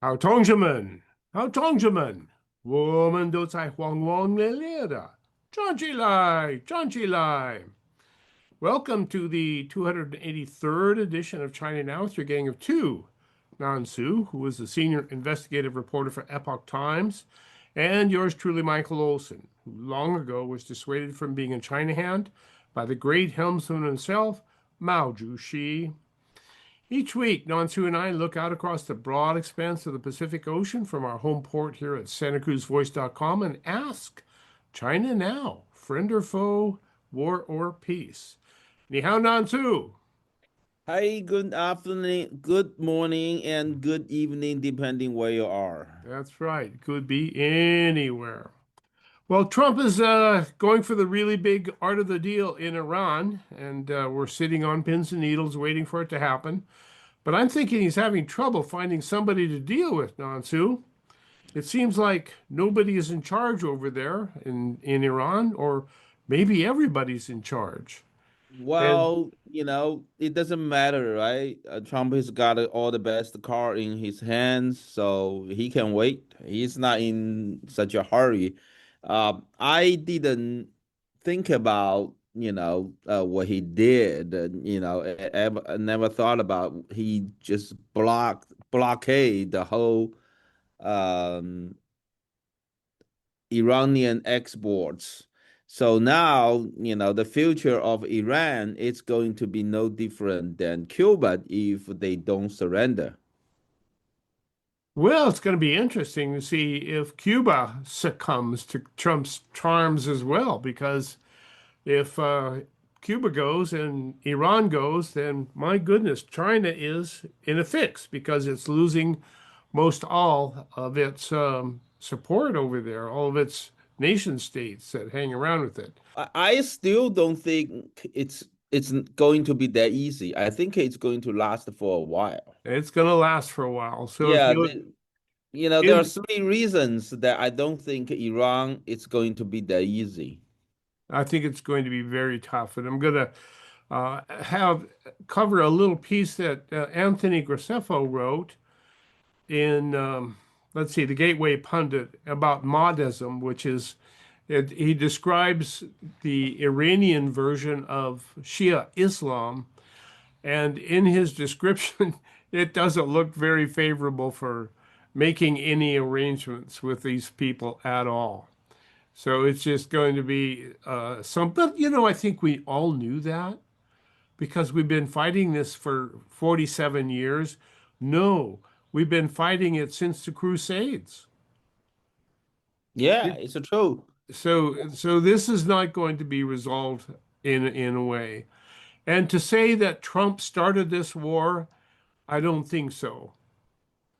好，同学们，好，同学们，我们都在轰轰烈烈的，站起来，站起来！Welcome to the 283rd edition of China Now with your gang of two. Nan Su, who is the senior investigative reporter for Epoch Times, and yours truly, Michael Olson, who long ago was dissuaded from being a China hand by the great helmsman himself, Mao Zedong. Each week, Nansu and I look out across the broad expanse of the Pacific Ocean from our home port here at SantaCruzVoice.com and ask China now, friend or foe, war or peace. Ni hao, Nansu. Hi, good afternoon, good morning, and good evening, depending where you are. That's right. Could be anywhere. Well, Trump is going for the really big art of the deal in Iran, and we're sitting on pins and needles waiting for it to happen. But I'm thinking he's having trouble finding somebody to deal with, Nansu. It seems like nobody is in charge over there in Iran, or maybe everybody's in charge. And Well, it doesn't matter, right? Trump has got all the best car in his hands, so he can wait. He's not in such a hurry. I didn't think about, what he did. I never thought about he just blockade the whole um Iranian exports. So now, the future of Iran is going to be no different than Cuba if they don't surrender. well, it's going to be interesting to see if Cuba succumbs to Trump's charms as well, because if Cuba goes and Iran goes, then my goodness, China is in a fix because it's losing most all of its support over there, all of its nation states that hang around with it. I still don't think it's going to be that easy. I think it's going to last for a while. It's going to last for a while. So if Yeah, you there are in, three reasons that I don't think Iran is going to be that easy. I think it's going to be very tough, and I'm going to have cover a little piece that Anthony Graceffo wrote in let's see, the Gateway Pundit about Mahdism, which is he describes the Iranian version of Shia Islam, and in his description, it doesn't look very favorable for making any arrangements with these people at all. So it's just going to be but I think we all knew that because we've been fighting this for 47 years. No, we've been fighting it since the Crusades. Yeah, It, it's true. so this is not going to be resolved in a way. And to say that Trump started this war, I don't think so.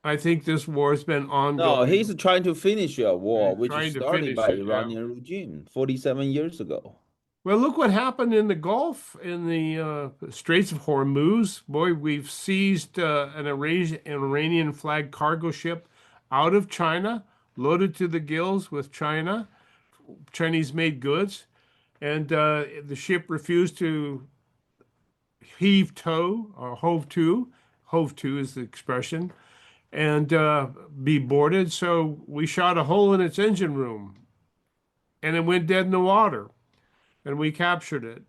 I think this war has been No, ongoing he's trying to finish a war and which is trying to started finish by it. Yeah. Iranian regime 47 years ago. Well, look what happened in the Gulf, in the Straits of Hormuz. Boy, we've seized an Iranian flag cargo ship out of China, loaded to the gills with Chinese made goods, and the ship refused to heave to or hove to. Hove to is the expression, and be boarded. So we shot a hole in its engine room, and it went dead in the water, and we captured it.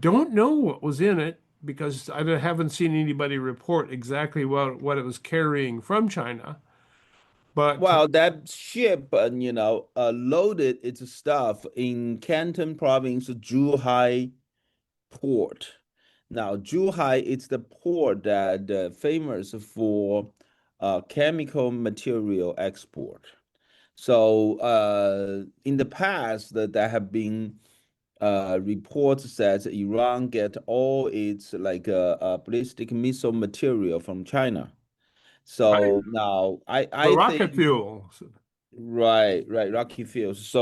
Don't know what was in it because I haven't seen anybody report exactly what it was carrying from China. But Well, that ship, loaded its stuff in Canton Province, Zhuhai port. Now, Zhuhai is the port that famous for chemical material export. So, in the past, there have been reports that Iran get all its like ballistic missile material from China. right, So now the I rocket think fuel. right, rocky fields.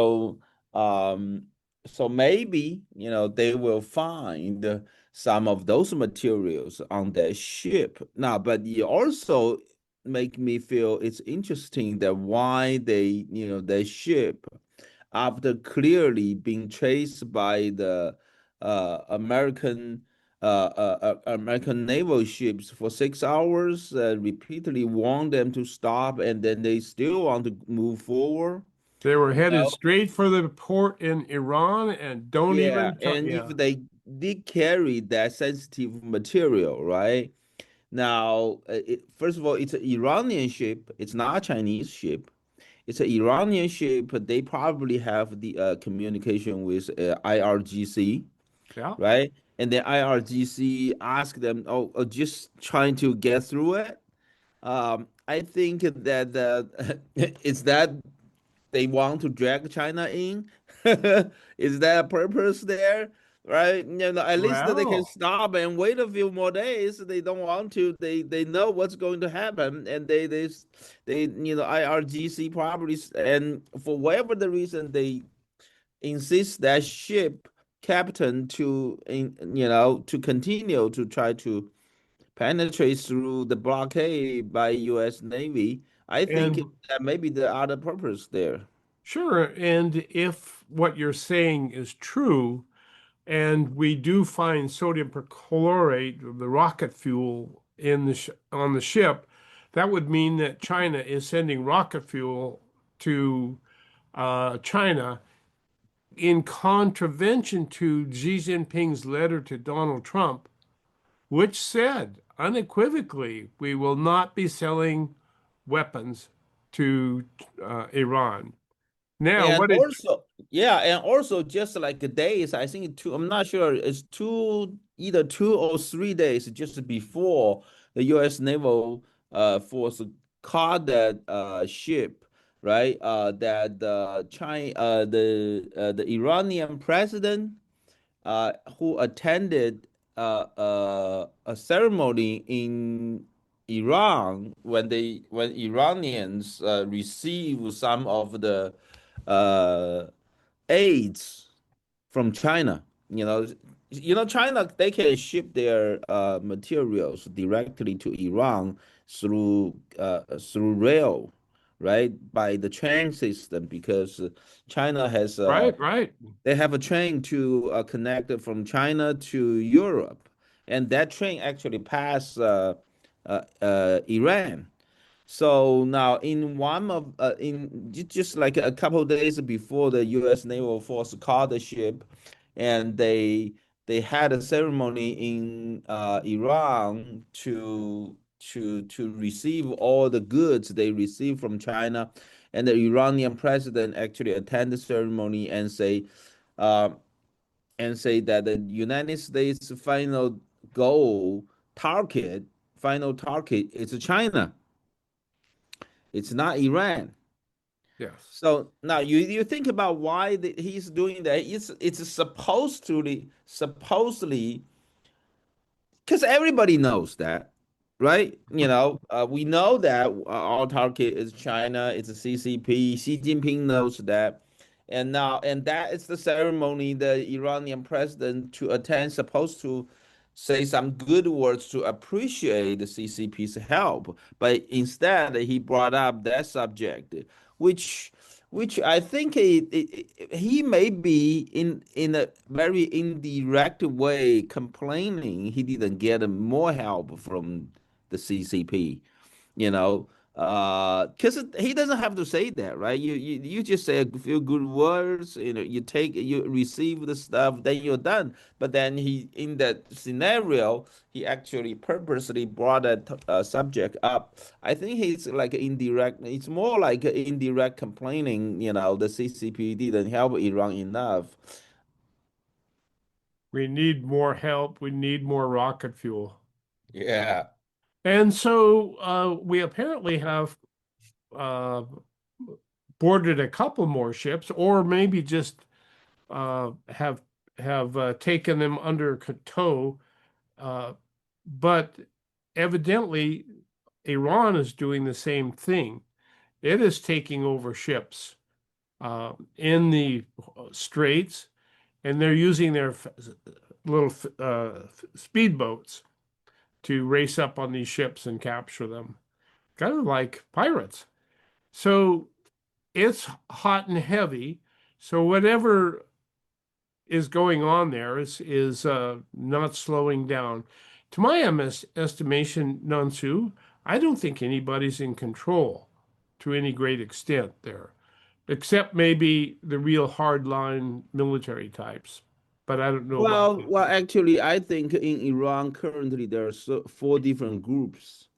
Um so maybe they will find some of those materials on their ship now, but it also make me feel it's interesting that why their ship, after clearly being traced by the American American naval ships for 6 hours, repeatedly warned them to stop, and then they still want to move forward. They were You headed know? straight for the port in Iran and don't Yeah, even try. and if Yeah, they did carry that sensitive material, right? Now, first of all, it's an Iranian ship. It's not a Chinese ship. It's an Iranian ship. They probably have the communication with IRGC, yeah. right? And then IRGC ask them, just trying to get through it. I think that is that they want to drag China in. Is that a purpose there? Right? At least that they can Well, stop and wait a few more days. They don't want to. They know what's going to happen, and IRGC probably and for whatever the reason they insist that ship captain to continue to try to penetrate through the blockade by U.S. Navy. I think and that may be the other purpose there. sure. And if what you're saying is true, and we do find sodium perchlorate, the rocket fuel, in the on the ship, that would mean that China is sending rocket fuel to China in contravention to Xi Jinping's letter to Donald Trump, which said unequivocally, we will not be selling weapons to Iran. Now, And what did, also, yeah, and also just like the days, I think two, I'm not sure, it's either 2 or 3 days just before the U.S. naval force caught that ship, right? That the Iranian president who attended a ceremony in Iran when Iranians receive some of the uh, aids from China. China they can ship their materials directly to Iran through rail, right? By the train system because China has right, right. they have a train to connect it from China to Europe, and that train actually passed Iran. So now, in one of just like a couple of days before the U.S. naval force caught the ship, and they had a ceremony in Iran to receive all the goods they received from China, and the Iranian president actually attend the ceremony uh, and say that the United States' goal target, final target is China. It's not Iran. Yes. So now you think about why he's doing that. It's supposedly because everybody knows that, right? We know that our target is China. It's a CCP. Xi Jinping knows that, and that is the ceremony the Iranian president to attend supposed to say some good words to appreciate the CCP's help, but instead he brought up that subject, which which I think he may be in a very indirect way complaining he didn't get more help from the CCP, you know, because he doesn't have to say that, right? You just say a few good words, you receive the stuff, then you're done. But then he in that scenario, he actually purposely brought that subject up. I think he's like indirect. It's more like indirect complaining. The CCP didn't help Iran enough. We need more help. We need more rocket fuel. Yeah. And so we apparently have uh, boarded a couple more ships, or maybe just have taken them under tow. Uh, but evidently, Iran is doing the same thing. It is taking over ships in the straits, and they're using their little speedboats to race up on these ships and capture them, kind of like pirates. So it's hot and heavy. So whatever is going on there is not slowing down. To my estimation, Nansu, I don't think anybody's in control to any great extent there, except maybe the real hardline military types. But I don't know about Well, actually, I think in Iran currently there are four different groups.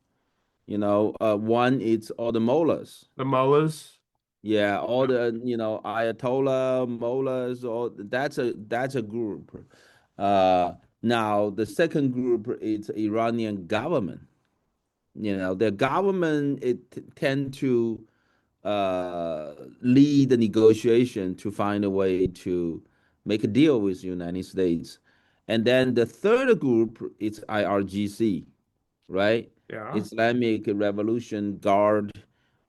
One is all the mullahs. the mullahs. Yeah, all the Ayatollah mullahs. All that's a group. Now the second group is Iranian government. The government tend to lead the negotiation to find a way to make a deal with the United States. And then the third group is IRGC, right? Yeah, Islamic Revolution Guard.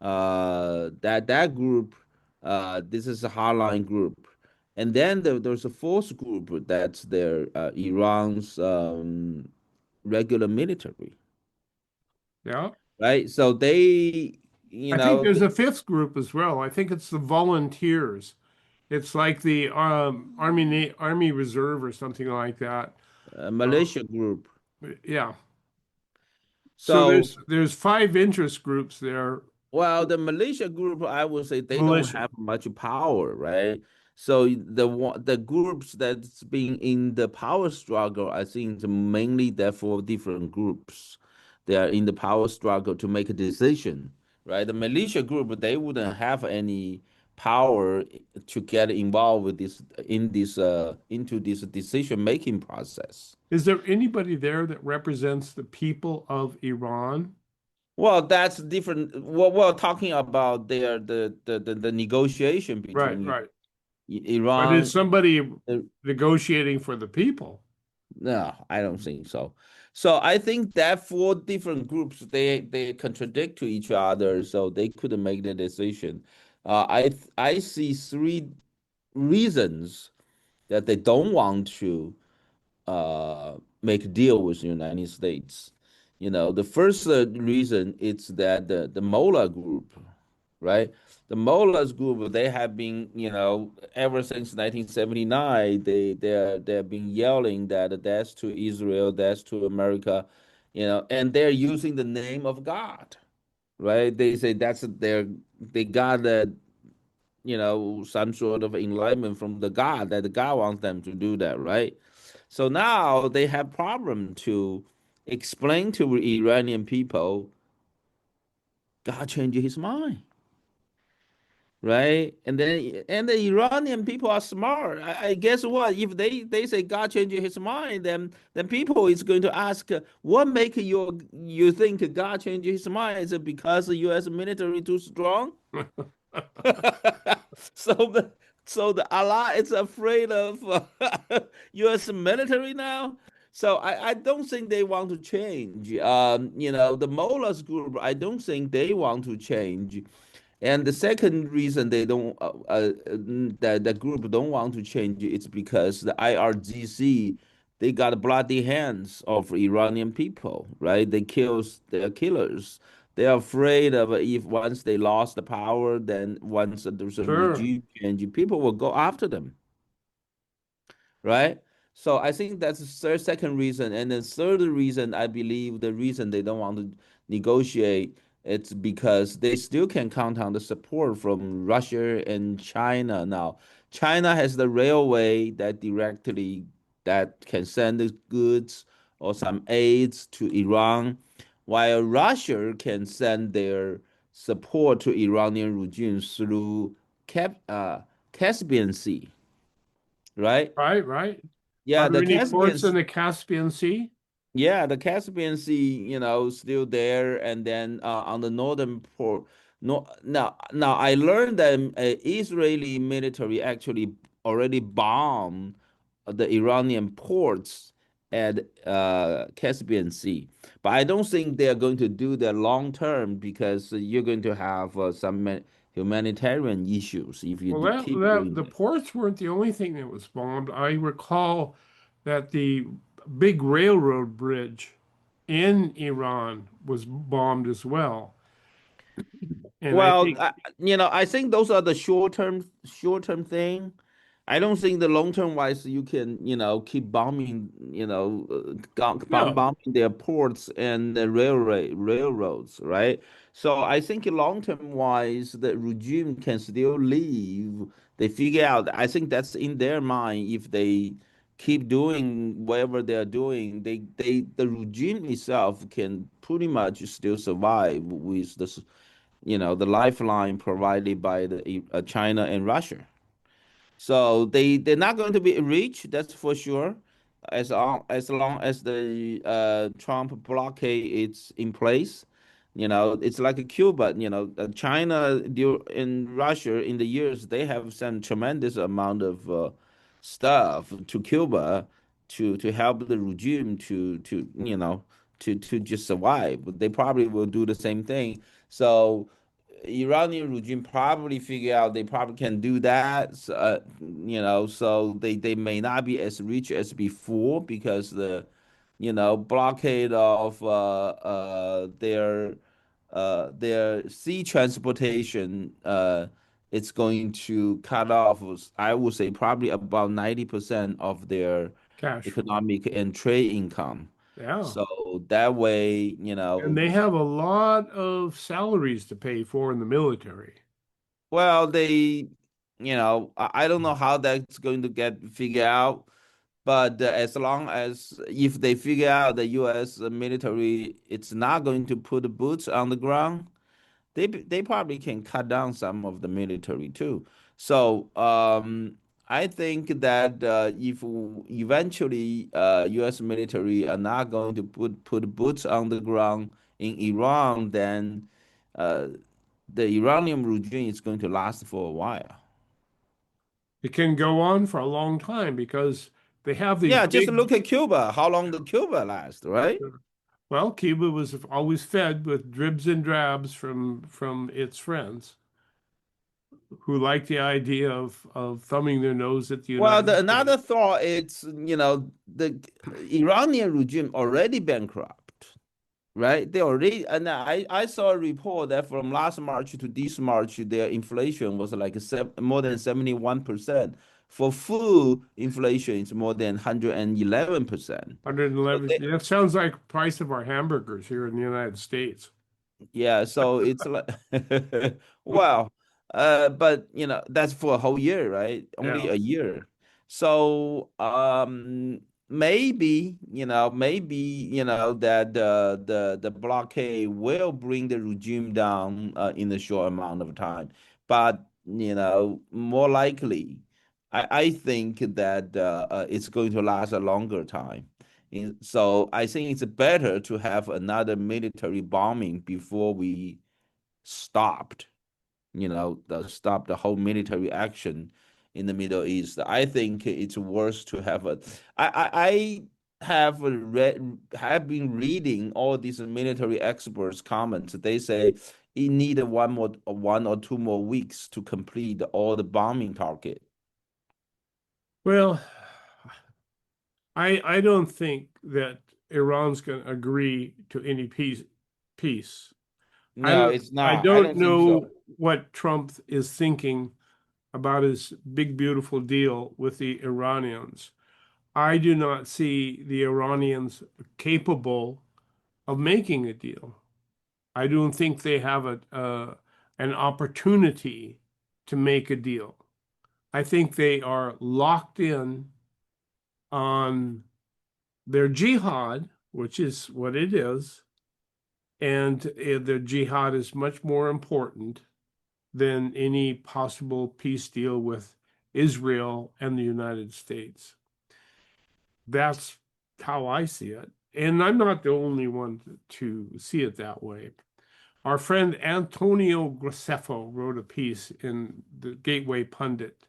That group, this is a hardline group. And then there's a fourth group that's Iran's regular military, yeah. right? So they, you I think know, there's a fifth group as well. I think it's the volunteers. It's like the Army Reserve or something like that. a Uh, militia group. yeah. So So, there's five interest groups there. well, the militia group, I would say they don't Militia. have much power, right? So the groups that's been in the power struggle, I think it's mainly therefore different groups. They are in the power struggle to make a decision, right? The militia group, they wouldn't have any power to get involved with this in this into this decision making process. Is there anybody there that represents the people of Iran? Well, that's different. What we're talking about there, the negotiation Right, between right. But is Iran. somebody uh, negotiating for the people? No, I don't think so. So I think that four different groups they contradict to each other, so they couldn't make the decision. I see three reasons that they don't want to make a deal with the United States. The first reason is that the Mullah group, right? The Mullahs group, they have been, ever since 1979, they've been yelling that that's to Israel, that's to America, and they're using the name of God, right? They say they got that, some sort of enlightenment from the God that the God wants them to do that, right? So now they have problem to explain to Iranian people, God changed his mind, right? And the Iranian people are smart. I guess what if they say God changed his mind, then people is going to ask, what make you think God changed his mind? Is it because the U.S. military too strong? so the so the Allah is afraid of U.S. military now. So I don't think they want to change. The Mullahs group, I don't think they want to change. And the second reason they don't that the group don't want to change is because the IRGC they got bloody hands of Iranian people, right? They're killers. They're afraid of if once they lost the power, then once there's a Sure. regime change, people will go after them, right? So I think that's the second reason. And the third reason, I believe the reason they don't want to negotiate, it's because they still can count on the support from Russia and China. Now, China has the railway that can send the goods or some aids to Iran, while Russia can send their support to Iranian regimes through Caspian Sea, right? Right, right. Are Yeah, there the any Caspian, ports in the Caspian Sea? yeah, the Caspian Sea, still there, and then on the northern port. No, now I learned that Israeli military actually already bombed the Iranian ports at Caspian Sea, but I don't think they are going to do that long term because you're going to have some humanitarian issues if you Well, keep that doing the that. ports weren't the only thing that was bombed. I recall that the big railroad bridge in Iran was bombed as well. And I Well, think, I think those are the short term thing. I don't think the long term wise you can, keep bombing, No, bombing their ports and the railroads, right? So I think long term wise, the regime can still leave. They figure out. I think that's in their mind. If they keep doing whatever they're doing, the regime itself can pretty much still survive with this, the lifeline provided by the China and Russia. So they're not going to be rich, that's for sure. As long as the Trump blockade is in place, it's like a Cuba. China and Russia in the years they have sent tremendous amount of stuff to Cuba to help the regime to just survive. They probably will do the same thing. So Iranian regime probably figure out they probably can do that. So they may not be as rich as before because the blockade of their sea transportation it's going to cut off, I would say probably about 90% of their cash flow. economic and trade income. Yeah. So that way, And they have a lot of salaries to pay for in the military. well, I don't know how that's going to get figured out, but as long as if they figure out the U.S. military, it's not going to put boots on the ground, they probably can cut down some of the military too. So I think that if eventually U.S. military are not going to put boots on the ground in Iran, then uh, the Iranian regime is going to last for a while. It can go on for a long time because they have these Yeah, just big, look at Cuba. How long did Cuba last, right? well, Cuba was always fed with dribs and drabs from its friends who liked the idea of thumbing their nose at the Well, United another States. thought is, the Iranian regime already bankrupt, right? They already, and I saw a report that from last March to this March, their inflation was like more than 71%. For food, inflation is more than 111%. So 111. Yeah, that sounds like price of our hamburgers here in the United States. yeah, so it's like, wow. But that's for a whole year, right? Only Yeah. a year. So maybe that the blockade will bring the regime down in a short amount of time. But more likely, I think that it's going to last a longer time. So I think it's better to have another military bombing before we stopped, stop the whole military action in the Middle East. I think it's worse to have a. I have been reading all these military experts' comments. They say it needed 1 or 2 more weeks to complete all the bombing target. Well, I don't think that Iran's going to agree to any peace. I No, don't it's I not. I don't don't think know so. what Trump is thinking about his big beautiful deal with the Iranians. I do not see the Iranians capable of making a deal. I don't think they have an opportunity to make a deal. I think they are locked in on their jihad, which is what it is, and their jihad is much more important than any possible peace deal with Israel and the United States. That's how I see it. And I'm not the only one to see it that way. Our friend Antonio Graceffo wrote a piece in the Gateway Pundit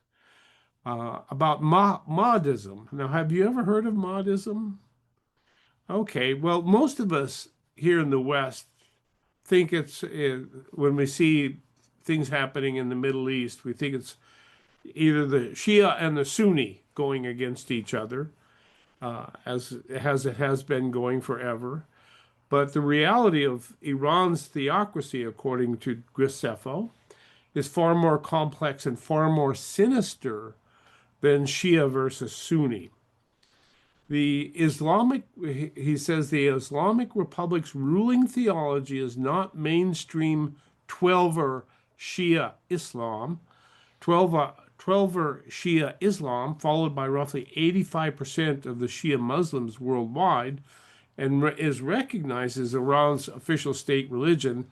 about Mahdism. Now, have you ever heard of Mahdism? Okay, well, most of us here in the West think it's when we see things happening in the Middle East, we think it's either the Shia and the Sunni going against each other, as it has been going forever. But the reality of Iran's theocracy, according to Graceffo, is far more complex and far more sinister than Shia versus Sunni. He says the Islamic Republic's ruling theology is not mainstream 12er Shia Islam. 12er Shia Islam, followed by roughly 85% of the Shia Muslims worldwide, and is recognized as Iran's official state religion.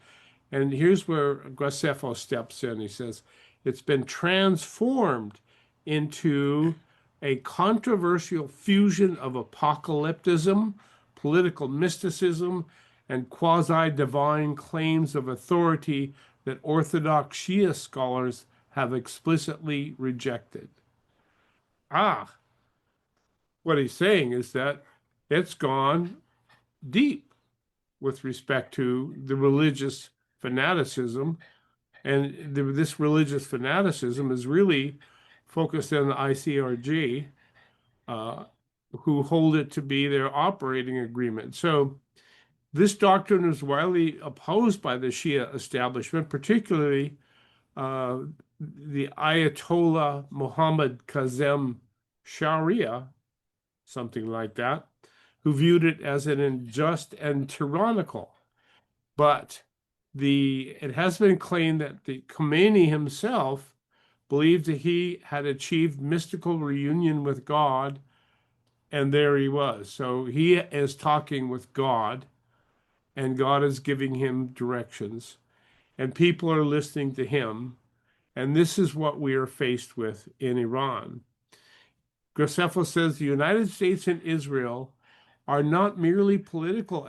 And here's where Graceffo steps in. He says, it's been transformed into a controversial fusion of apocalypticism, political mysticism, and quasi-divine claims of authority that Orthodox Shia scholars have explicitly rejected. What he's saying is that it's gone deep with respect to the religious fanaticism, and this religious fanaticism is really focused on the ICRG, who hold it to be their operating agreement. So this doctrine is widely opposed by the Shia establishment, particularly the Ayatollah Muhammad Kazem Sharia, something like that, who viewed it as an unjust and tyrannical. But it has been claimed that the Khomeini himself believed that he had achieved mystical reunion with God, and there he was. So he is talking with God, and God is giving him directions, and people are listening to him. And this is what we are faced with in Iran. Graceffo says the United States and Israel are not merely political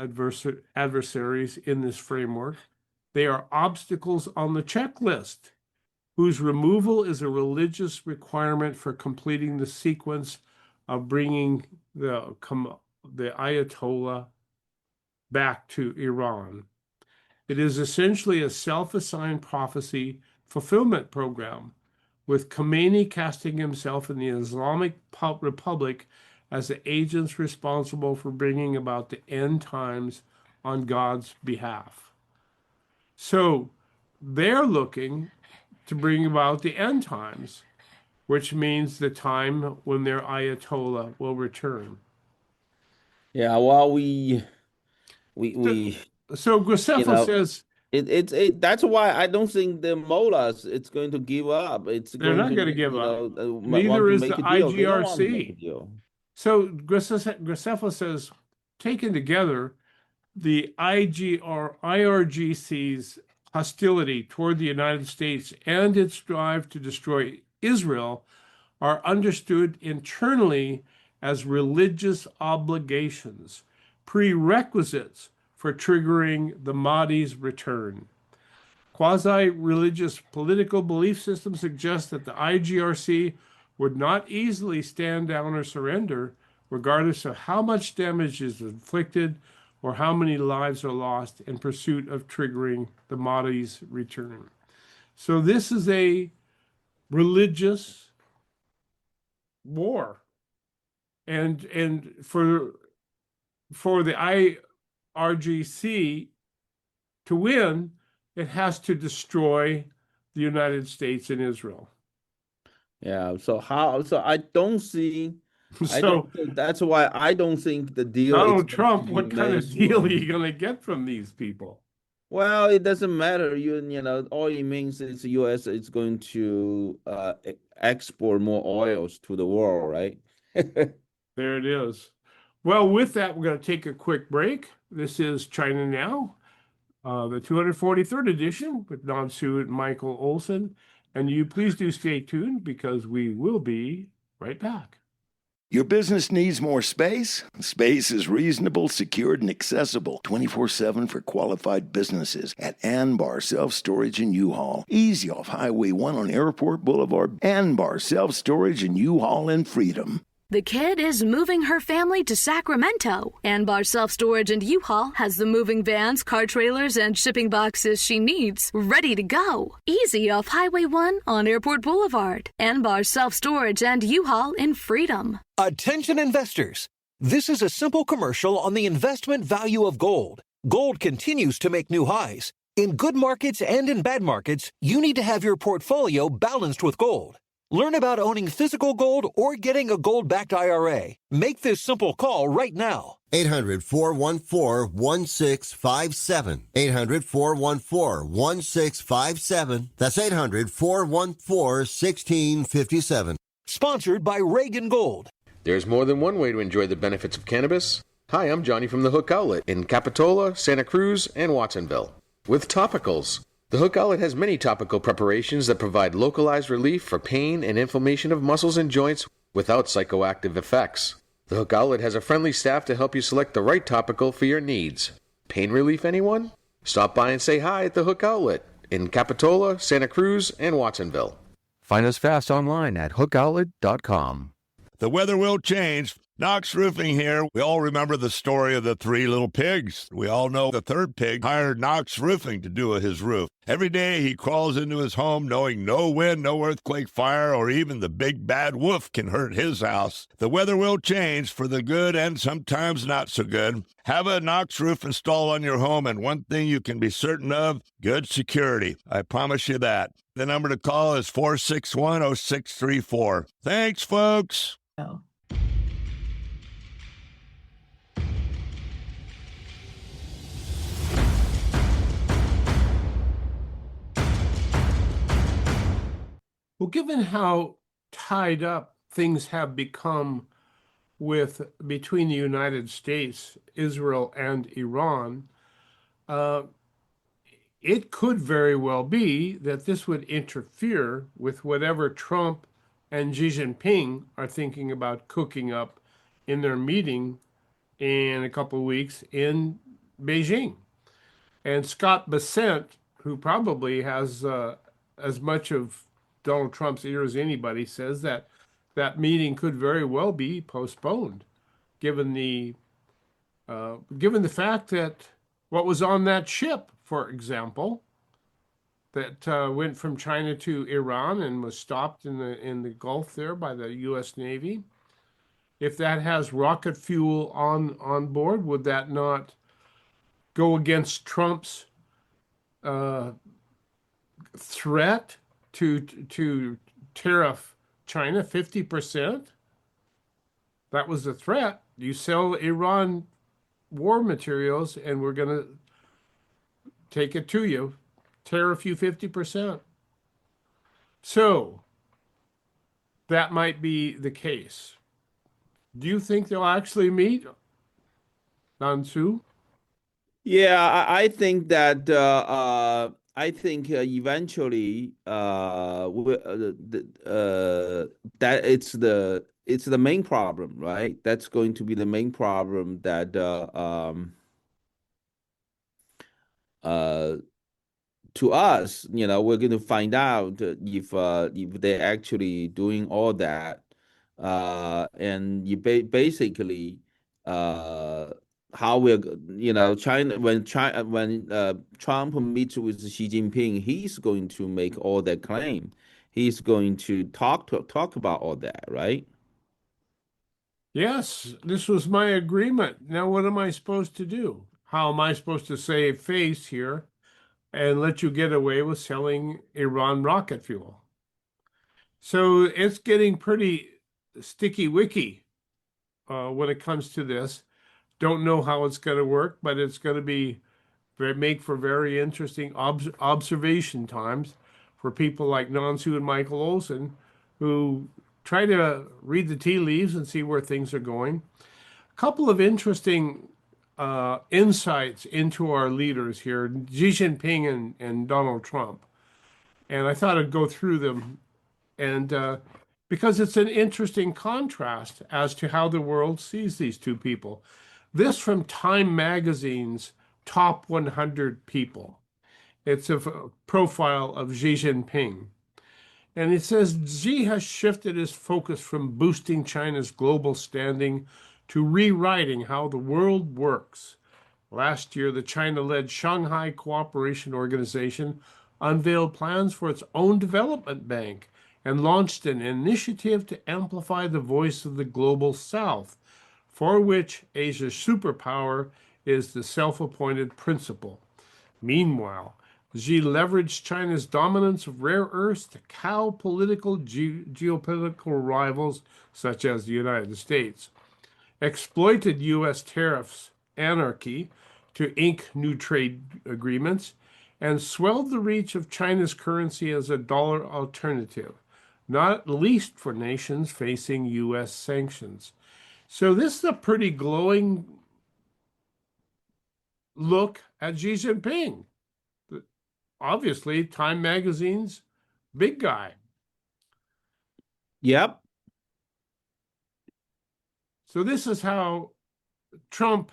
adversaries in this framework. They are obstacles on the checklist, whose removal is a religious requirement for completing the sequence of bringing the Ayatollah back to Iran. It is essentially a self-assigned prophecy fulfillment program, with Khomeini casting himself in the Islamic Republic as the agents responsible for bringing about the end times on God's behalf. So they're looking to bring about the end times, which means the time when their Ayatollah will return. Yeah, well, So Graceffo says that's why I don't think the mullahs it's going to give up. It's they're going not to, going to give up. want Neither to is the make a deal. They don't want to make a IGRC. deal. So Graceffo says, taken together, the IRGC's hostility toward the United States and its drive to destroy Israel are understood internally as religious obligations, prerequisites for triggering the Mahdi's return. Quasi-religious political belief systems suggest that the IGRC would not easily stand down or surrender, regardless of how much damage is inflicted or how many lives are lost in pursuit of triggering the Mahdi's return. So this is a religious war. And for the IRGC to win, it has to destroy the United States and Israel. Yeah. So I don't see. So that's why I don't think the deal. Donald Trump, what kind of deal are you going to get from these people? Well, it doesn't matter. All it means is the U.S. is going to export more oils to the world, right? There it is. Well, with that, we're going to take a quick break. This is China Now, the 243rd edition with Don Su and Michael Olson. And you please do stay tuned because we will be right back. Your business needs more space? Space is reasonable, secured, and accessible 24/7 for qualified businesses at Anbar Self-Storage and U-Haul. Easy off Highway 1 on Airport Boulevard. Anbar Self-Storage and U-Haul in Freedom. The kid is moving her family to Sacramento. Anbar Self-Storage and U-Haul has the moving vans, car trailers, and shipping boxes she needs ready to go. Easy off Highway 1 on Airport Boulevard. Anbar Self-Storage and U-Haul in Freedom. Attention investors. This is a simple commercial on the investment value of gold. Gold continues to make new highs. In good markets and in bad markets, you need to have your portfolio balanced with gold. Learn about owning physical gold or getting a gold-backed IRA. Make this simple call right now. 800-414-1657. 800-414-1657. That's 800-414-1657. Sponsored by Reagan Gold. There's more than one way to enjoy the benefits of cannabis. Hi, I'm Johnny from the Hook Outlet in Capitola, Santa Cruz, and Watsonville. With topicals. The Hook Outlet has many topical preparations that provide localized relief for pain and inflammation of muscles and joints without psychoactive effects. The Hook Outlet has a friendly staff to help you select the right topical for your needs. Pain relief, anyone? Stop by and say hi at the Hook Outlet in Capitola, Santa Cruz, and Watsonville. Find us fast online at hookoutlet.com. The weather will change. Knox Roofing here. We all remember the story of the three little pigs. We all know the third pig hired Knox Roofing to do his roof. Every day he crawls into his home knowing no wind, no earthquake, fire, or even the big bad wolf can hurt his house. The weather will change for the good and sometimes not so good. Have a Knox roof installed on your home, and one thing you can be certain of, good security. I promise you that. The number to call is 461-0634. Thanks, folks. Oh. Well, given how tied up things have become between the United States, Israel, and Iran, it could very well be that this would interfere with whatever Trump and Xi Jinping are thinking about cooking up in their meeting in a couple of weeks in Beijing. And Scott Bessent, who probably has as much of Donald Trump's ear as anybody, says that that meeting could very well be postponed, given the fact that what was on that ship, for example, that went from China to Iran and was stopped in the Gulf there by the U.S. Navy. If that has rocket fuel on board, would that not go against Trump's threat to tariff China 50%? That was the threat. You sell Iran war materials and we're going to take it to you, tariff you 50%. So that might be the case. Do you think they'll actually meet, Nansu? Yeah, I think that eventually that it's the main problem, right? That's going to be the main problem that to us, we're going to find out if they're actually doing all that, and you basically how we're, China when Trump meets with Xi Jinping, he's going to make all that claim. He's going to talk about all that, right? Yes, this was my agreement. Now, what am I supposed to do? How am I supposed to save face here and let you get away with selling Iran rocket fuel? So it's getting pretty sticky-wicky when it comes to this. Don't know how it's going to work, but it's going to make for very interesting observation times for people like Nansu and Michael Olson, who try to read the tea leaves and see where things are going. A couple of interesting insights into our leaders here, Xi Jinping and Donald Trump. And I thought I'd go through them, and because it's an interesting contrast as to how the world sees these two people. This from Time Magazine's Top 100 People. It's a profile of Xi Jinping. And it says, Xi has shifted his focus from boosting China's global standing to rewriting how the world works. Last year, the China-led Shanghai Cooperation Organization unveiled plans for its own development bank and launched an initiative to amplify the voice of the global South, for which Asia's superpower is the self-appointed principal. Meanwhile, Xi leveraged China's dominance of rare earths to cow political geopolitical rivals such as the United States, exploited U.S. tariffs anarchy to ink new trade agreements, and swelled the reach of China's currency as a dollar alternative, not least for nations facing U.S. sanctions. So this is a pretty glowing look at Xi Jinping. Obviously, Time Magazine's big guy. Yep. So this is how Trump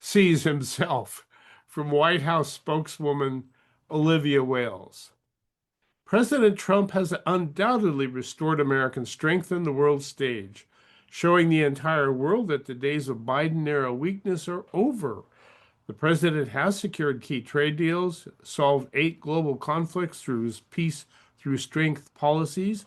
sees himself from White House spokeswoman Olivia Wales. President Trump has undoubtedly restored American strength on the world stage, showing the entire world that the days of Biden-era weakness are over. The president has secured key trade deals, solved 8 global conflicts through his peace through strength policies,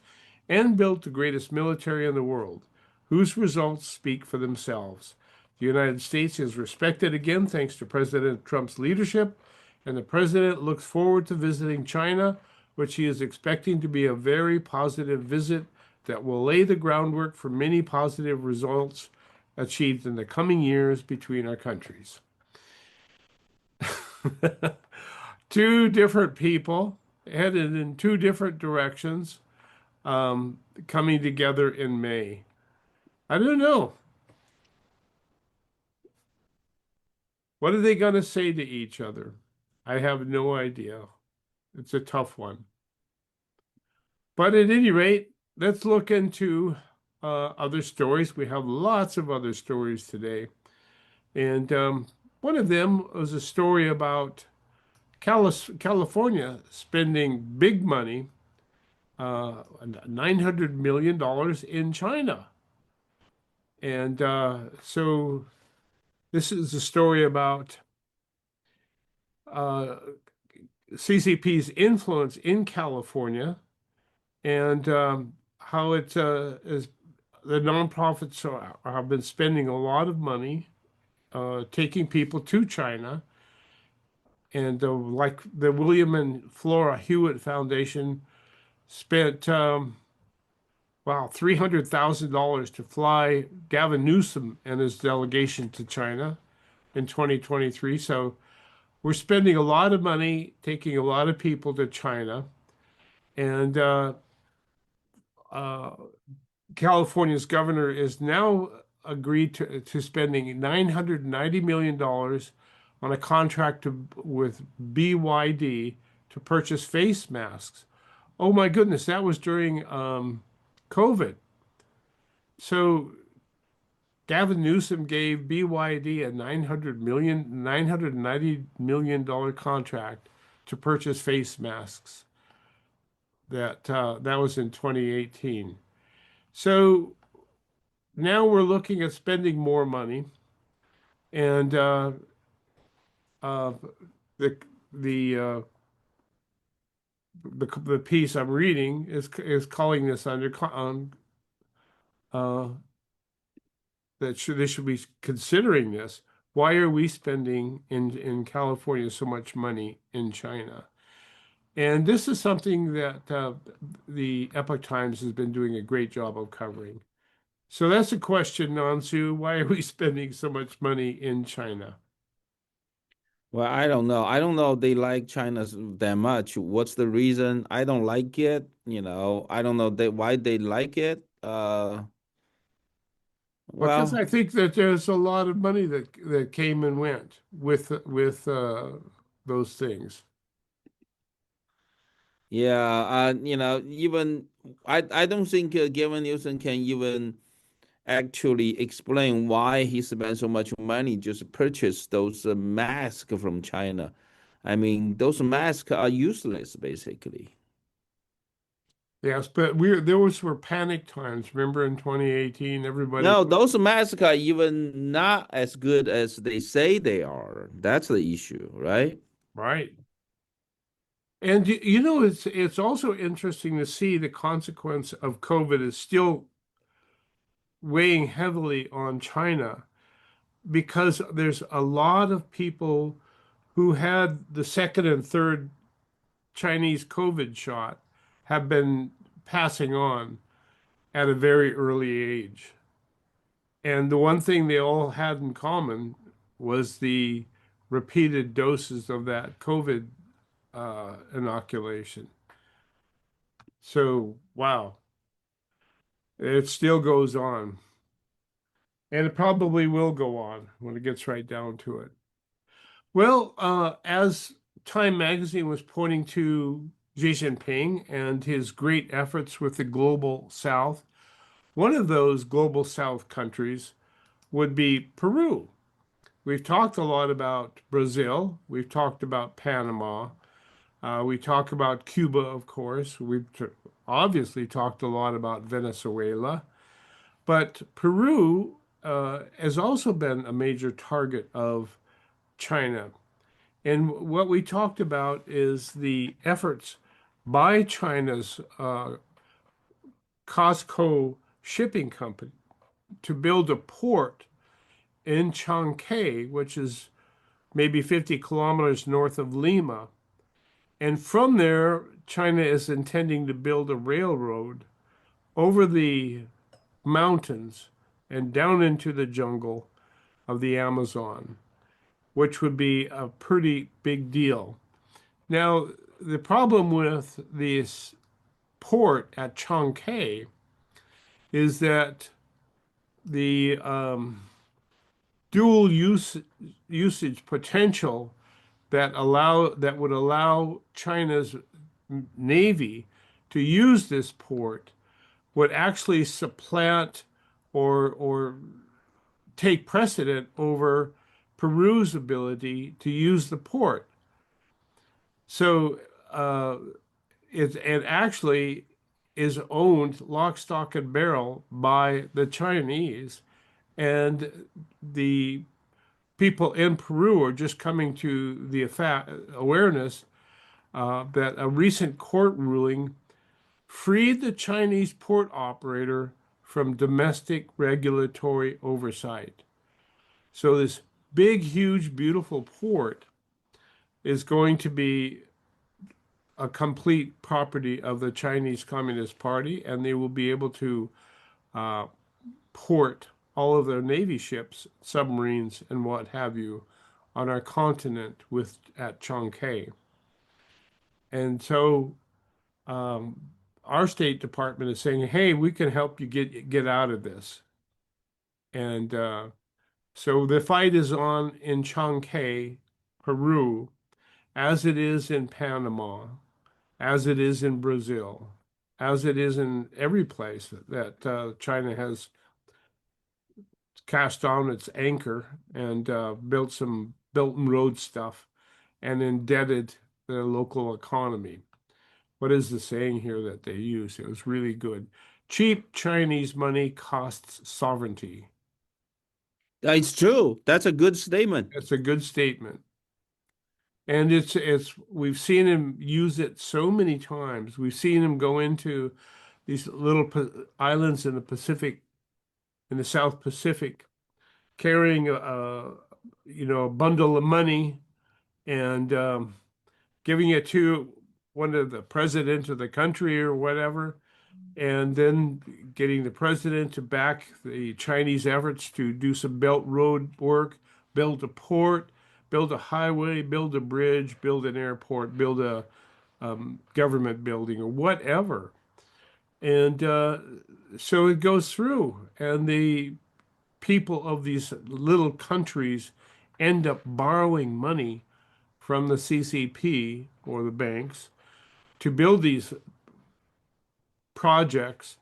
and built the greatest military in the world, whose results speak for themselves. The United States is respected again thanks to President Trump's leadership, and the president looks forward to visiting China, which he is expecting to be a very positive visit that will lay the groundwork for many positive results achieved in the coming years between our countries. Two different people headed in two different directions, coming together in May. I don't know. What are they going to say to each other? I have no idea. It's a tough one. But at any rate, let's look into other stories. We have lots of other stories today. And one of them was a story about California spending big money, $900 million in China. And so this is a story about CCP's influence in California and how it is the nonprofits have been spending a lot of money taking people to China. And like the William and Flora Hewitt Foundation spent, $300,000 to fly Gavin Newsom and his delegation to China in 2023. So we're spending a lot of money, taking a lot of people to China. And California's governor is now agreed to spending $990 million on a contract with BYD to purchase face masks. Oh my goodness, that was during COVID. So Gavin Newsom gave BYD a $990 million contract to purchase face masks. That was in 2018. So now we're looking at spending more money, and the piece I'm reading is calling this under that they should be considering this. Why are we spending in California so much money in China? And this is something that the Epoch Times has been doing a great job of covering. So that's a question, Nansu. Why are we spending so much money in China? Well, I don't know. I don't know if they like China that much. What's the reason? I don't like it. I don't know why they like it. Because Well, I think that there's a lot of money that came and went with those things. yeah, even I don't think Gavin Newsom can even actually explain why he spent so much money just to purchase those masks from China. I mean, those masks are useless, basically. Yes, but those were panic times. Remember in 2018, everybody. No, those masks are even not as good as they say they are. That's the issue, right? Right. And it's also interesting to see the consequence of COVID is still weighing heavily on China, because there's a lot of people who had the second and third Chinese COVID shot have been passing on at a very early age. And the one thing they all had in common was the repeated doses of that COVID inoculation. So, wow, it still goes on. And it probably will go on when it gets right down to it. Well, as Time magazine was pointing to Xi Jinping and his great efforts with the global South, one of those global South countries would be Peru. We've talked a lot about Brazil. We've talked about Panama. We talk about Cuba, of course. We've obviously talked a lot about Venezuela. But Peru has also been a major target of China. And what we talked about is the efforts by China's COSCO shipping company to build a port in Chancay, which is maybe 50 kilometers north of Lima. And from there, China is intending to build a railroad over the mountains and down into the jungle of the Amazon, which would be a pretty big deal. Now, the problem with this port at Chancay is that the dual usage potential that would allow China's Navy to use this port would actually supplant or take precedent over Peru's ability to use the port. So it actually is owned lock, stock, and barrel by the Chinese, and the people in Peru are just coming to the awareness that a recent court ruling freed the Chinese port operator from domestic regulatory oversight. So this big, huge, beautiful port is going to be a complete property of the Chinese Communist Party, and they will be able to port all of their Navy ships, submarines, and what have you on our continent at Chancay. And so our State Department is saying, hey, we can help you get out of this. And so the fight is on in Chancay, Peru, as it is in Panama, as it is in Brazil, as it is in every place that China has cast on its anchor and built some Belt and Road stuff and indebted the local economy. What is the saying here that they use? It was really good. Cheap Chinese money costs sovereignty. It's true. That's a good statement. That's a good statement. And we've seen him use it so many times. We've seen him go into these little islands in the Pacific, in the South Pacific, carrying a bundle of money and giving it to one of the president of the country or whatever, and then getting the president to back the Chinese efforts to do some Belt Road work, build a port, build a highway, build a bridge, build an airport, build a government building or whatever. And so it goes through, and the people of these little countries end up borrowing money from the CCP or the banks to build these projects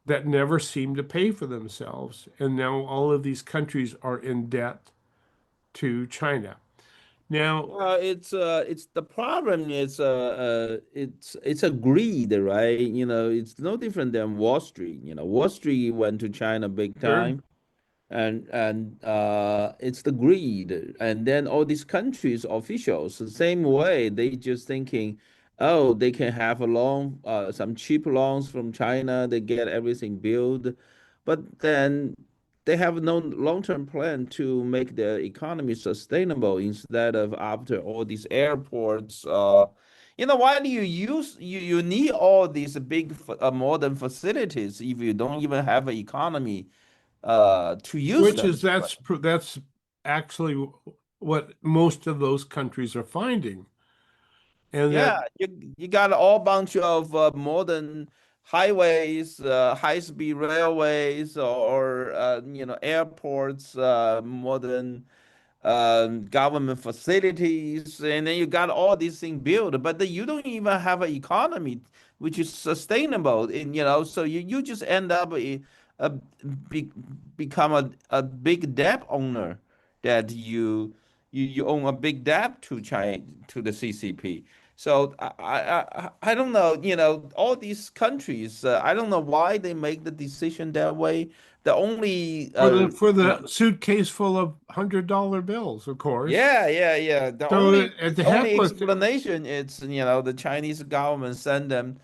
that never seem to pay for themselves. And now all of these countries are in debt to China. Now, it's the problem is it's a greed, right? It's no different than Wall Street. Wall Street went to China big time, and it's the greed, and then all these countries officials the same way, they just thinking, oh, they can have a loan, some cheap loans from China, they get everything built, but then they have no long-term plan to make the economy sustainable instead of after all these airports. Why do you you need all these big modern facilities if you don't even have an economy to use Which them? is that's actually what most of those countries are finding. And that Yeah, you got a whole bunch of modern highways, high-speed railways, or airports, modern government facilities, and then you got all these things built, but then you don't even have an economy which is sustainable. And so you just end up a be, become a big debt owner that you own a big debt to China, to the CCP. So I don't know, all these countries, I don't know why they make the decision that way. The only for the suitcase full of $100 bills, of course. yeah. The So only at the only heck with explanation is the Chinese government send them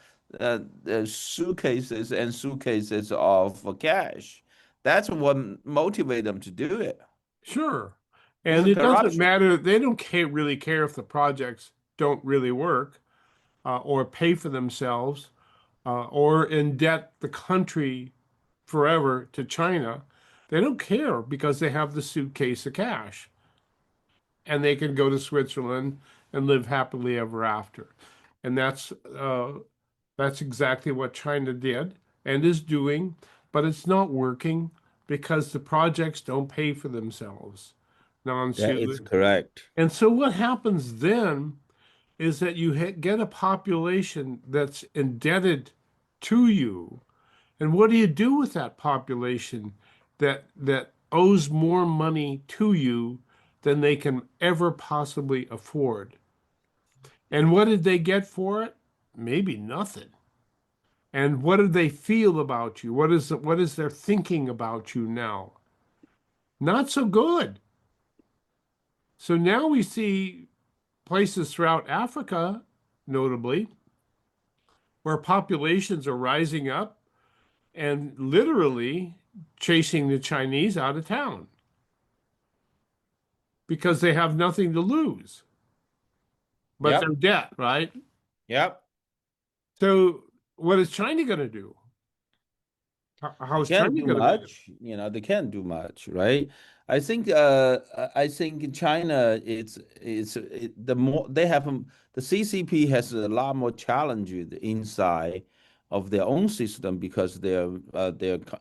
suitcases and suitcases of cash. That's what motivate them to do it. sure. It's And a it doesn't corruption. matter. They don't really care if the projects don't really work or pay for themselves or indebt the country forever to China. They don't care because they have the suitcase of cash and they can go to Switzerland and live happily ever after. And that's exactly what China did and is doing, but it's not working because the projects don't pay for themselves. That is Non-student. correct. And so what happens then is that you get a population that's indebted to you. And what do you do with that population that owes more money to you than they can ever possibly afford? And what did they get for it? Maybe nothing. And what do they feel about you? What is their thinking about you now? Not so good. So now we see places throughout Africa, notably, where populations are rising up and literally chasing the Chinese out of town because they have nothing to lose but Yep. their debt, right? Yep. So what is China going to do? How They is can't China do going to do? much. They can't do much, right? I think in China the more they have the CCP has a lot more challenges inside of their own system because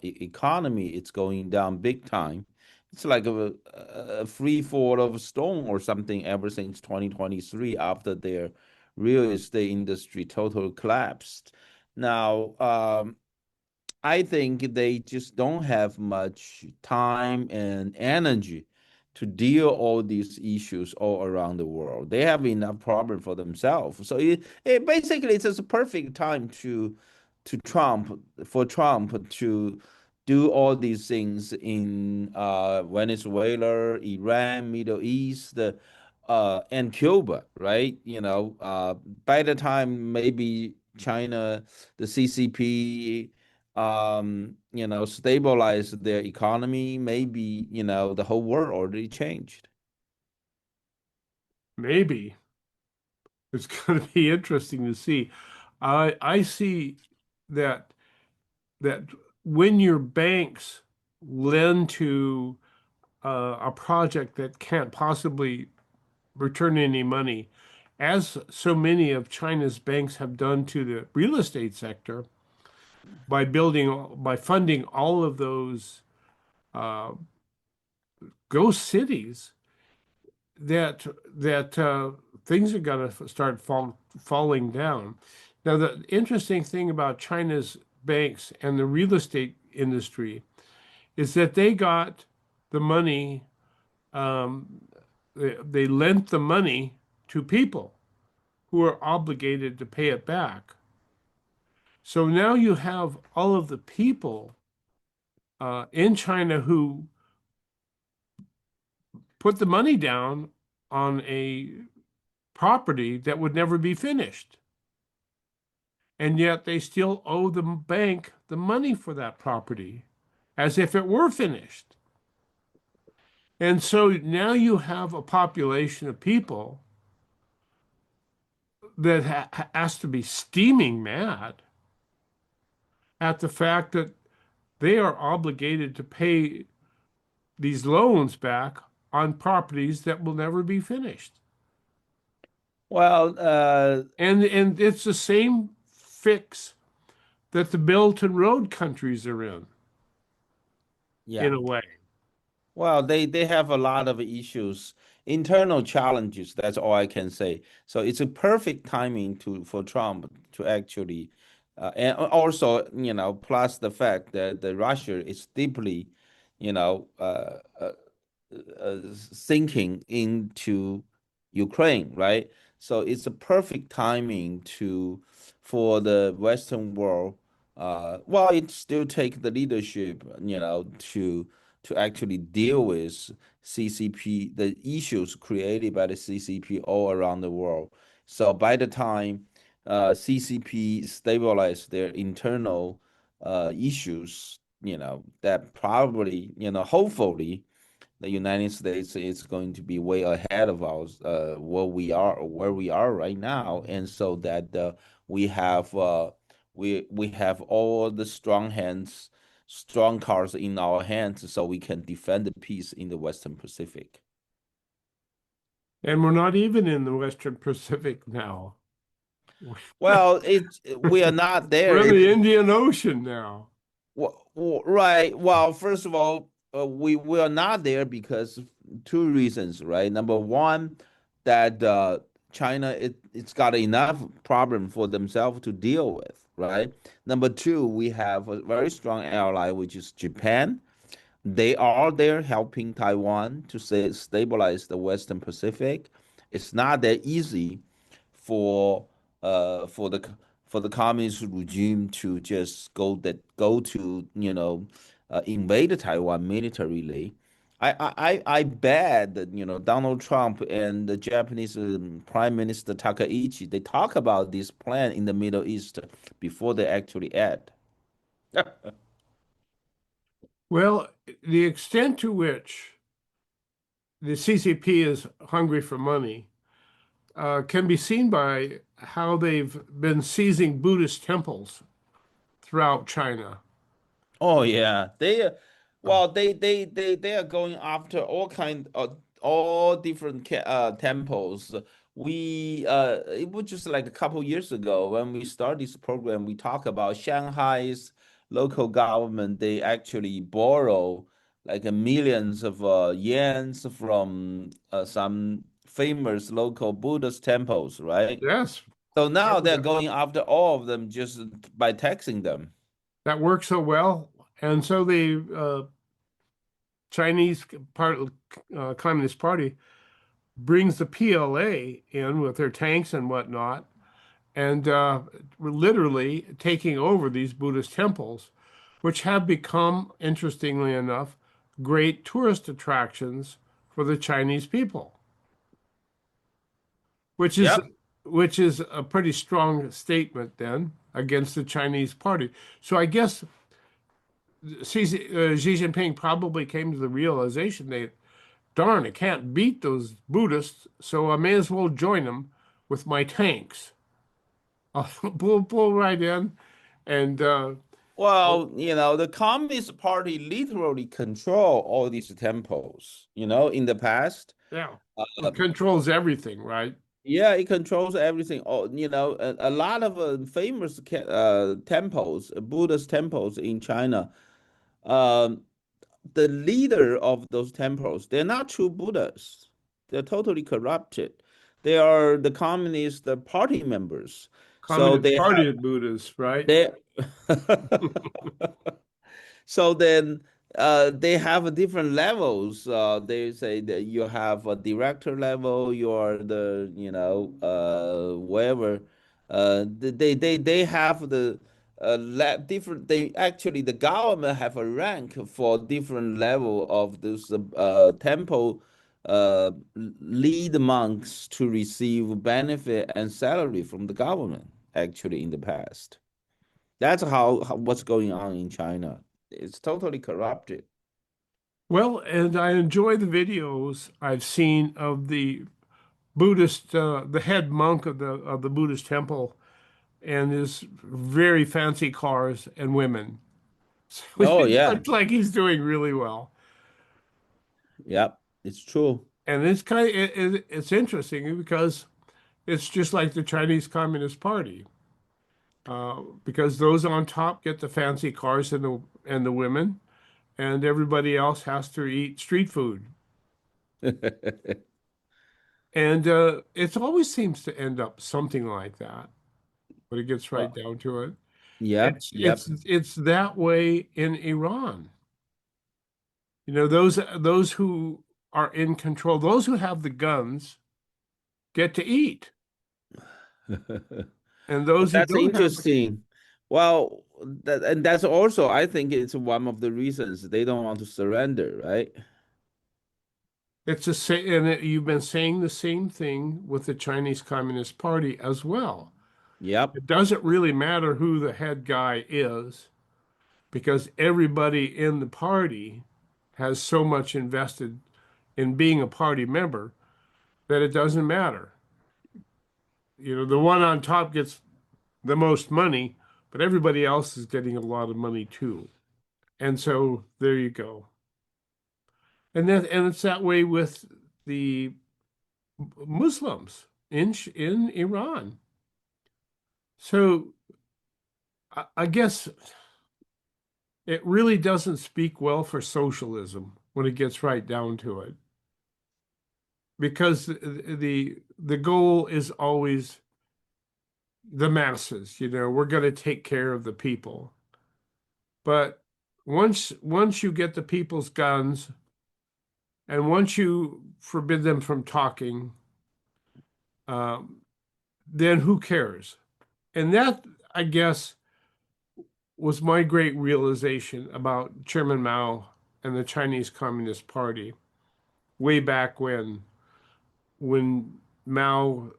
economy is going down big time. It's like a free fall of a stone or something ever since 2023 after their real estate industry totally collapsed. Now, I think they just don't have much time and energy to deal all these issues all around the world. They have enough problem for themselves. So it basically it's just a perfect time to Trump to do all these things in Venezuela, Iran, Middle East, and Cuba, right? By the time maybe China, the CCP stabilize their economy, maybe, the whole world already changed. Maybe it's going to be interesting to see. I see that that when your banks lend to a project that can't possibly return any money, as so many of China's banks have done to the real estate sector by funding all of those uh, ghost cities, that things are going to start falling down. Now, the interesting thing about China's banks and the real estate industry is that they got the money, um, they lent the money to people who are obligated to pay it back. So now you have all of the people in China who put the money down on a property that would never be finished. And yet they still owe the bank the money for that property as if it were finished. And so now you have a population of people that has to be steaming mad at the fact that they are obligated to pay these loans back on properties that will never be finished. Well, And it's the same fix that the Belt and Road countries are in yeah. a way. Well, they have a lot of issues, internal challenges. That's all I can say. So it's a perfect timing for Trump to actually, and also, plus the fact that Russia is deeply, you know, sinking into Ukraine, right? So it's a perfect timing for the Western world. Well, it still take the leadership, to actually deal with CCP, the issues created by the CCP all around the world. So by the time CCP stabilize their internal issues, that probably, hopefully the United States is going to be way ahead of us, where we are right now, and so that we have we have all the strong cards in our hands, so we can defend the peace in the Western Pacific. And we're not even in the Western Pacific now. Well, we are not there. We're in the Indian Ocean now. Well, right. Well, first of all, we are not there because two reasons, right? Number one, that China it's got enough problem for themselves to deal with, right? Number two, we have a very strong ally, which is Japan. They are there helping Taiwan to stabilize the Western Pacific. It's not that easy for for the communist regime to just go to invade Taiwan militarily. I bet that Donald Trump and the Japanese Prime Minister Takaichi, they talk about this plan in the Middle East before they actually act. Well, the extent to which the CCP is hungry for money can be seen by how they've been seizing Buddhist temples throughout China. Oh yeah, they are going after all different temples. It was just like a couple years ago when we started this program. We talk about Shanghai's local government. They actually borrow like millions of yens from some famous local Buddhist temples, right? Yes, So now they're going after all of them just by taxing them. that works so well. And so the Chinese Communist Party brings the PLA in with their tanks and whatnot, and we're literally taking over these Buddhist temples, which have become, interestingly enough, great tourist attractions for the Chinese people, which is Yep. which is a pretty strong statement then against the Chinese party. So I guess Xi Jinping probably came to the realization that, darn, I can't beat those Buddhists, so I may as well join them with my tanks. I'll pull right in, and Well, the Communist Party literally control all these temples, in the past. yeah, it controls everything, right? Yeah, it controls everything. Oh, a lot of famous temples, Buddhist temples in China. Um, the leader of those temples, they're not true Buddhists. They're totally corrupted. They are the Communist Party members. So Communist Party of Buddhists, right? they so then they have different levels. They say that you have a director level, you're the, whatever. They have the different. They actually the government have a rank for different level of this temple lead monks to receive benefit and salary from the government. Actually, in the past, that's how what's going on in China. It's totally corrupted. Well, and I enjoy the videos I've seen of the Buddhist, the head monk of the Buddhist temple, and his very fancy cars and women. So Oh it yeah, looks like he's doing really well. yep, it's true. And it's kind of it's interesting because it's just like the Chinese Communist Party, because those on top get the fancy cars and the women, and everybody else has to eat street food. And it always seems to end up something like that when it gets right Well, down to it. yep, yep. It's that way in Iran. You know, those who are in control, those who have the guns get to eat, and Well, those who that's don't have, interesting. Well, and that's also, I think it's one of the reasons they don't want to surrender, right? it's the same. And you've been saying the same thing with the Chinese Communist Party as well. Yep. It doesn't really matter who the head guy is because everybody in the party has so much invested in being a party member that it doesn't matter. You know, the one on top gets the most money, but everybody else is getting a lot of money too. And so there you go. And it's that way with the Muslims in Iran. So I guess it really doesn't speak well for socialism when it gets right down to it, because the goal is always the masses. You know, we're going to take care of the people. But once you get the people's guns and once you forbid them from talking, um, then who cares? And that, I guess, was my great realization about Chairman Mao and the Chinese Communist Party way back when Mao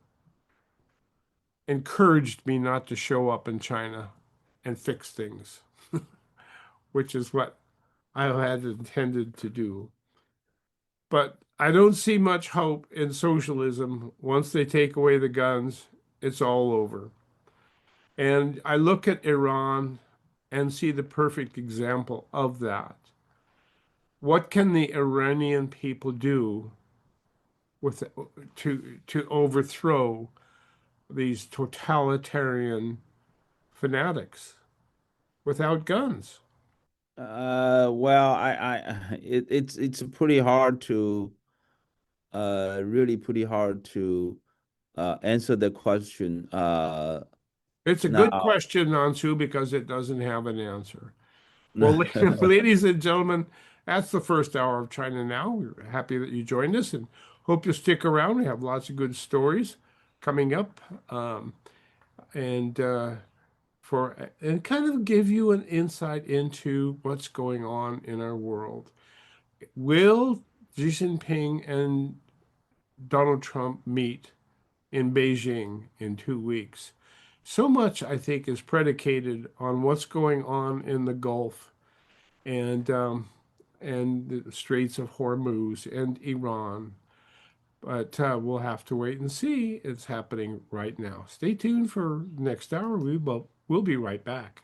encouraged me not to show up in China and fix things, which is what I had intended to do. But I don't see much hope in socialism. Once they take away the guns, it's all over. And I look at Iran and see the perfect example of that. What can the Iranian people do with to overthrow these totalitarian fanatics without guns? Well, it's pretty hard to really pretty hard to answer the question. It's a good Now, question, Nansu, because it doesn't have an answer. Well, ladies and gentlemen, that's the first hour of China Now. We're happy that you joined us and hope you stick around. We have lots of good stories coming up, and and kind of give you an insight into what's going on in our world. Will Xi Jinping and Donald Trump meet in Beijing in 2 weeks? So much, I think, is predicated on what's going on in the Gulf and the Straits of Hormuz and Iran. But we'll have to wait and see. It's happening right now. Stay tuned for next hour. We'll be right back.